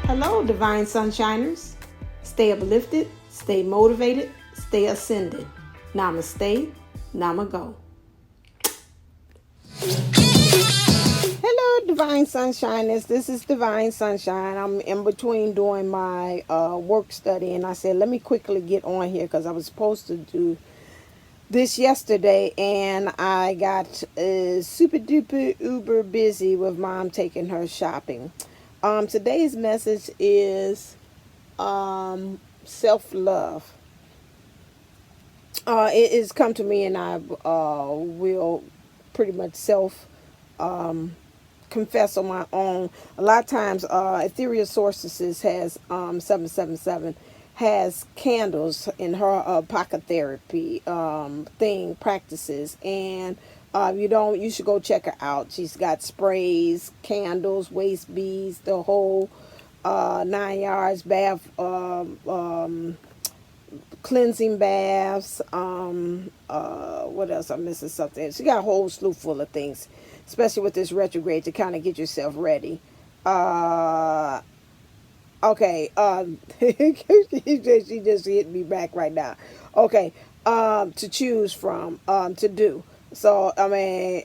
Hello, Divine Sunshiners. Stay uplifted, stay motivated, stay ascended. Namaste, Namago. Hello, Divine Sunshiners. This is Divine Sunshine. I'm in between doing my work study, and I said, let me quickly get on here because I was supposed to do this yesterday, and I got super duper uber busy with Mom taking her shopping. Today's message is self-love. It has come to me, and I will pretty much confess on my own. A lot of times, Ethereal Sorceress has 777 has candles in her pocket therapy thing practices, and you should go check her out. She's got sprays, candles, waist beads, the whole 9 yards, bath, cleansing baths. What else? I'm missing something. She got a whole slew full of things, especially with this retrograde, to kind of get yourself ready. Okay. She just hit me back right now. Okay. To choose from, to do. So, I mean,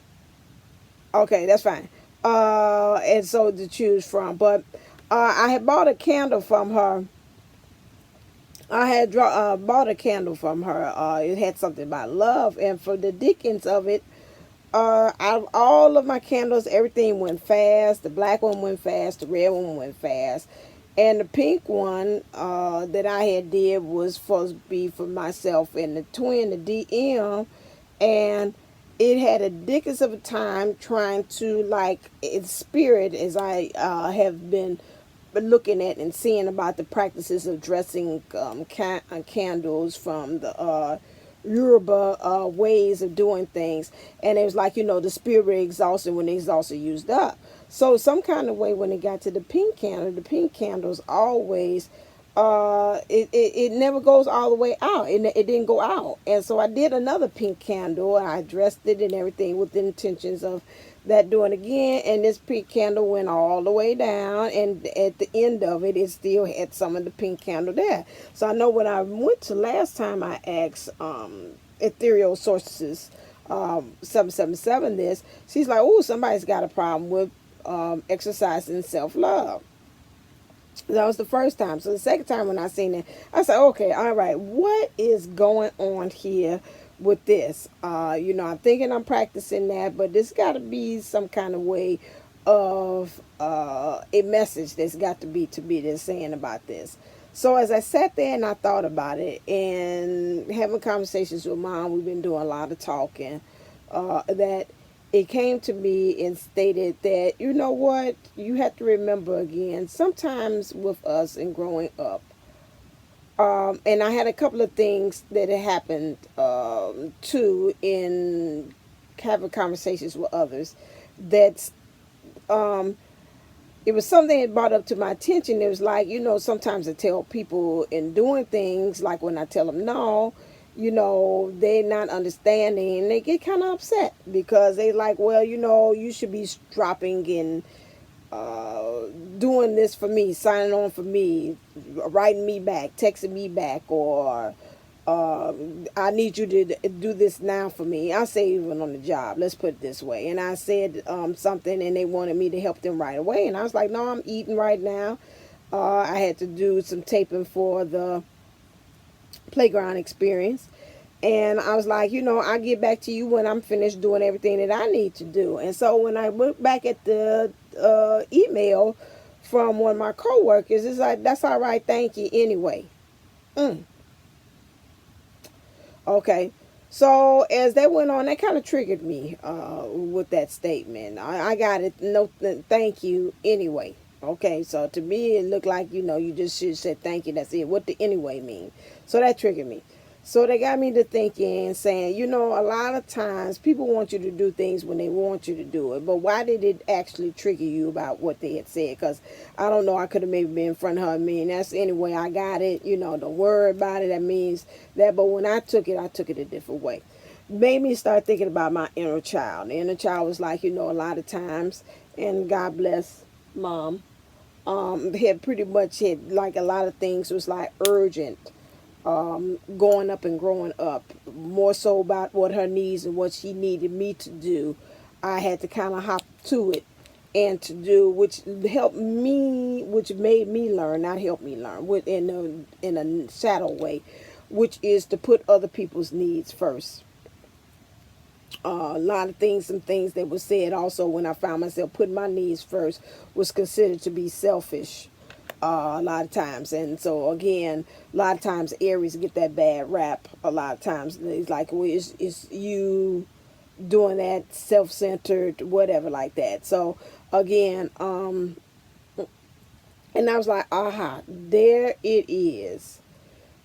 okay, that's fine. And so to choose from, but, I had bought a candle from her. I had bought a candle from her. It had something about love, and for the dickens of it, out of all of my candles, everything went fast. The black one went fast. The red one went fast. And the pink one that I had did was supposed to be for myself and the twin, the DM. And it had a dickens of a time trying to, like, its spirit, as I have been looking at and seeing about the practices of dressing candles from the Yoruba ways of doing things. And it was like, the spirit exhausted when the exhausted used up. So some kind of way, when it got to the pink candles always, it never goes all the way out. It didn't go out. And so I did another pink candle, and I dressed it and everything with the intentions of that doing again. And this pink candle went all the way down, and at the end of it, it still had some of the pink candle there. So I know when I went to last time, I asked Ethereal Sorceress 777 this, she's like, oh, somebody's got a problem with exercising self-love. That was the first time. So the second time when I seen it, I said, okay, all right, what is going on here with this? I'm thinking I'm practicing that, but there's got to be some kind of way of a message that's got to be that's saying about this. So as I sat there and I thought about it and having conversations with Mom, we've been doing a lot of talking, that it came to me and stated that, you know what, you have to remember again, sometimes with us in growing up, and I had a couple of things that had happened too in having conversations with others, that's it was something that brought up to my attention. It was like, sometimes I tell people in doing things, like when I tell them no, they're not understanding, and they get kind of upset because they like, well, you should be dropping and doing this for me, signing on for me, writing me back, texting me back, or I need you to do this now for me. I say even on the job, let's put it this way. And I said something, and they wanted me to help them right away, and I was like, no, I'm eating right now. I had to do some taping for the playground experience, and I was like, I'll get back to you when I'm finished doing everything that I need to do. And so when I look back at the email from one of my coworkers, it's like, that's all right, thank you anyway. Okay, so as that went on, that kind of triggered me with that statement. I got it, no, thank you anyway. Okay, so to me, it looked like, you just should have said thank you, that's it. What the anyway mean? So that triggered me. So they got me to thinking and saying, a lot of times people want you to do things when they want you to do it. But why did it actually trigger you about what they had said? Because I don't know, I could have maybe been in front of her and me. And that's anyway, I got it. Don't worry about it. That means that. But when I took it a different way. Made me start thinking about my inner child. The inner child was like, a lot of times, and God bless Mom. had pretty much had like a lot of things was like urgent, going up and growing up, more so about what her needs and what she needed me to do. I had to kind of hop to it and to do, which helped me, which made me learn, not help me learn, in a shadow way, which is to put other people's needs first. A lot of things, some things that were said also when I found myself putting my needs first was considered to be selfish, a lot of times. And so again, a lot of times Aries get that bad rap. A lot of times it's like, well, it's you doing that, self-centered, whatever like that. So again, and I was like, aha, there it is.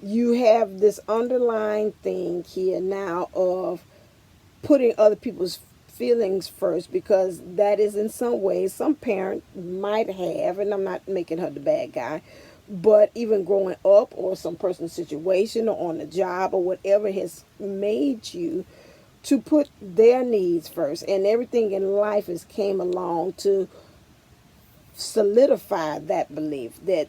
You have this underlying thing here now of putting other people's feelings first, because that is in some ways some parent might have, and I'm not making her the bad guy, but even growing up or some person's situation or on the job or whatever has made you to put their needs first, and everything in life has came along to solidify that belief that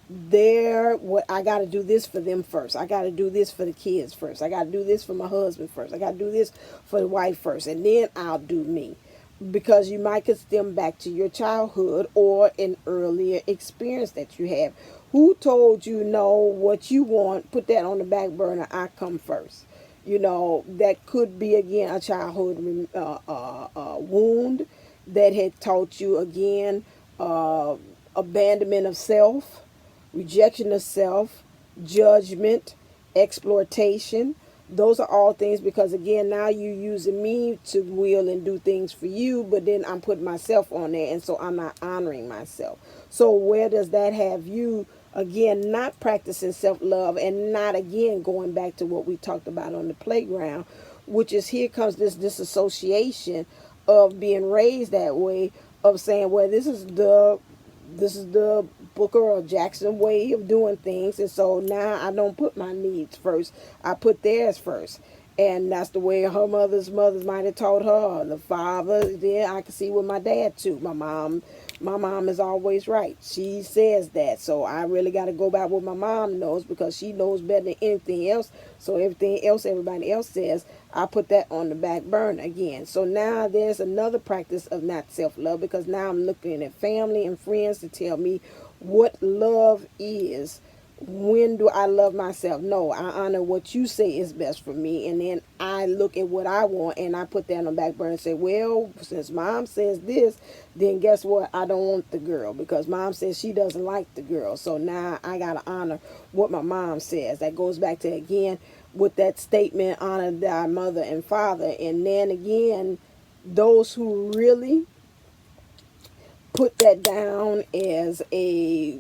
what I got to do this for them first. I got to do this for the kids first. I got to do this for my husband first. I got to do this for the wife first, and then I'll do me. Because you might could stem back to your childhood or an earlier experience that you have. Who told you no, what you want, put that on the back burner, I come first. That could be again a childhood wound that had taught you again abandonment of self, rejection of self, judgment, exploitation. Those are all things, because again, now you're using me to will and do things for you, but then I'm putting myself on there, and so I'm not honoring myself. So where does that have you? Again, not practicing self-love, and not again going back to what we talked about on the playground, which is here comes this disassociation of being raised that way, of saying, well, this is the Booker or Jackson way of doing things, and so now I don't put my needs first, I put theirs first. And that's the way her mother's might have taught her. The father, then I can see with my dad too. My mom is always right. She says that. So I really got to go by what my mom knows, because she knows better than anything else. So everything else everybody else says, I put that on the back burner again. So now there's another practice of not self-love, because now I'm looking at family and friends to tell me what love is. When do I love myself? No, I honor what you say is best for me, and then I look at what I want and I put that on the back burner and say, well, since mom says this, then guess what? I don't want the girl, because mom says she doesn't like the girl. So now I gotta honor what my mom says. That goes back to again with that statement, honor thy mother and father. And then again, those who really put that down as a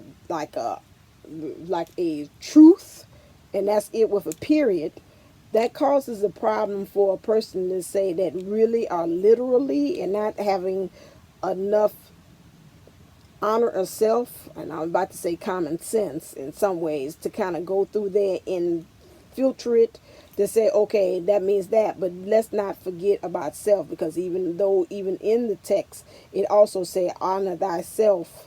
truth, and that's it with a period, that causes a problem for a person to say that really are literally and not having enough honor of self, and I'm about to say common sense in some ways, to kind of go through there and filter it to say, okay, that means that, but let's not forget about self, because even in the text it also say honor thyself,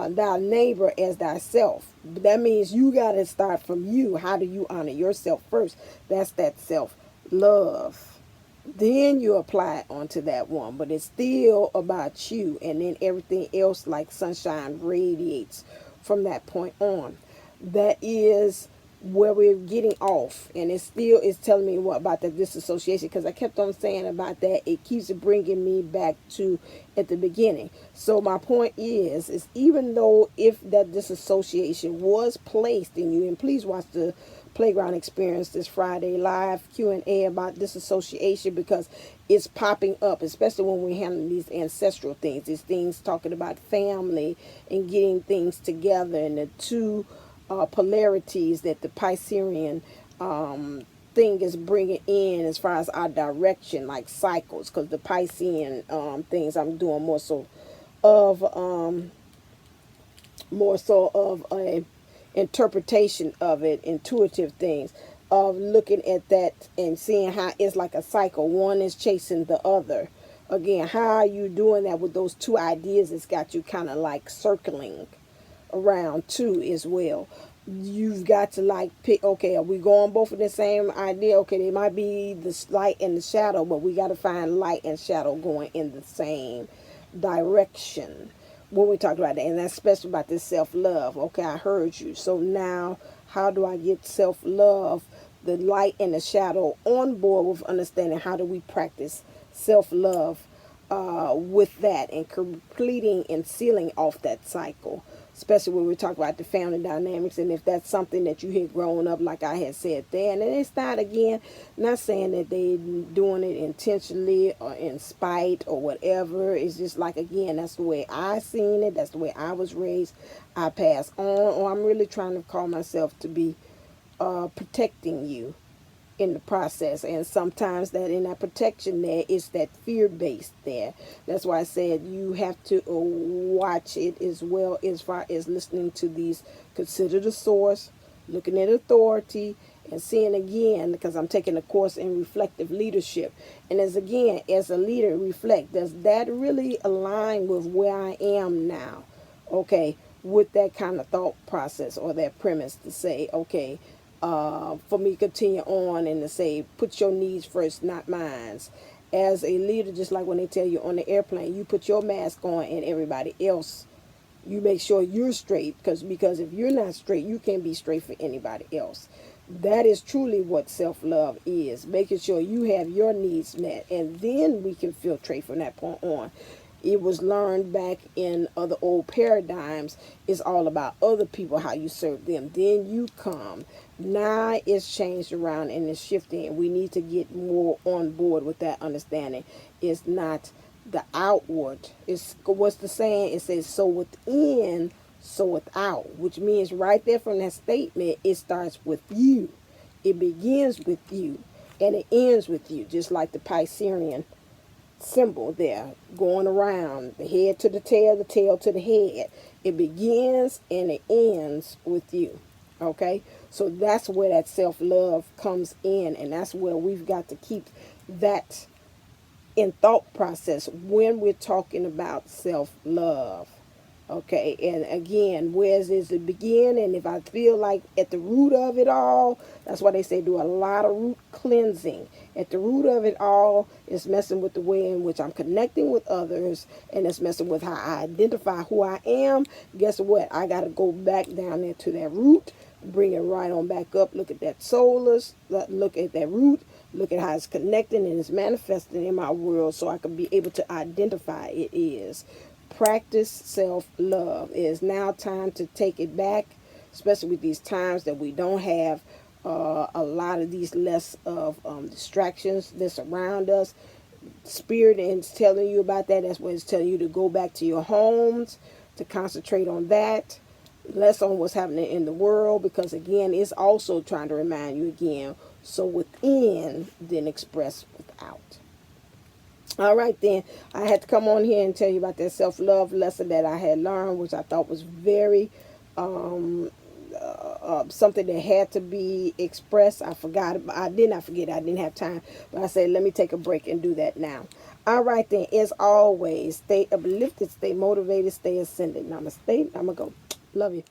thy neighbor as thyself. But that means you got to start from you. How do you honor yourself first? That's that self-love. Then you apply it onto that one. But it's still about you. And then everything else like sunshine radiates from that point on. That is where we're getting off, and it still is telling me what about that disassociation, because I kept on saying about that, it keeps bringing me back to at the beginning. So my point is even though if that disassociation was placed in you, and please watch the playground experience this Friday live Q&A about disassociation, because it's popping up, especially when we're handling these ancestral things, these things talking about family and getting things together, and the two polarities that the Piscean thing is bringing in as far as our direction, like cycles, because the Piscean things I'm doing more so of a interpretation of it, intuitive things, of looking at that and seeing how it's like a cycle. One is chasing the other. Again, how are you doing that with those two ideas? It's got you kind of like circling around too as well. You've got to like pick, okay, are we going both of the same idea? Okay, they might be the light and the shadow, but we got to find light and shadow going in the same direction when we talk about that. And that's especially about this self-love. Okay, I heard you. So now how do I get self-love, the light and the shadow, on board with understanding how do we practice self-love with that and completing and sealing off that cycle, especially when we talk about the family dynamics. And if that's something that you had grown up, like I had said there, and it's not, again, not saying that they doing it intentionally or in spite or whatever. It's just like, again, that's the way I seen it, that's the way I was raised. I pass on, or I'm really trying to call myself to be protecting you in the process. And sometimes that in that protection there is that fear based there. That's why I said you have to watch it as well, as far as listening to these, consider the source, looking at authority, and seeing again, because I'm taking a course in reflective leadership, and as again, as a leader, reflect, does that really align with where I am now? Okay, with that kind of thought process or that premise to say, okay, for me to continue on and to say, put your needs first, not mine's. As a leader, just like when they tell you on the airplane, you put your mask on and everybody else, you make sure you're straight, because if you're not straight, you can't be straight for anybody else. That is truly what self-love is, making sure you have your needs met, and then we can filtrate from that point on. It was learned back in other old paradigms. It's all about other people, how you serve them. Then you come. Now it's changed around and it's shifting. We need to get more on board with that understanding. It's not the outward. It's what's the saying? It says, so within, so without. Which means right there from that statement, it starts with you. It begins with you. And it ends with you. Just like the Piscean symbol there, going around, the head to the tail to the head. It begins and it ends with you. Okay, so that's where that self-love comes in, and that's where we've got to keep that in thought process when we're talking about self-love. Okay, and again, where does it begin? And if I feel like at the root of it all, that's why they say do a lot of root cleansing. At the root of it all is messing with the way in which I'm connecting with others, and it's messing with how I identify who I am. Guess what? I got to go back down there to that root, bring it right on back up. Look at that solus, look at that root, look at how it's connecting and it's manifesting in my world, so I can be able to identify it is. Practice self-love. It is now time to take it back, especially with these times that we don't have a lot of these less of distractions that surround us. Spirit is telling you about that. That's what it's telling you, to go back to your homes, to concentrate on that, less on what's happening in the world, because again, it's also trying to remind you again, so within, then express without. All right, then. I had to come on here and tell you about that self-love lesson that I had learned, which I thought was very something that had to be expressed. I forgot. I did not forget. I didn't have time. But I said, let me take a break and do that now. All right, then. As always, stay uplifted, stay motivated, stay ascended. Namaste. I'm going to go. Love you.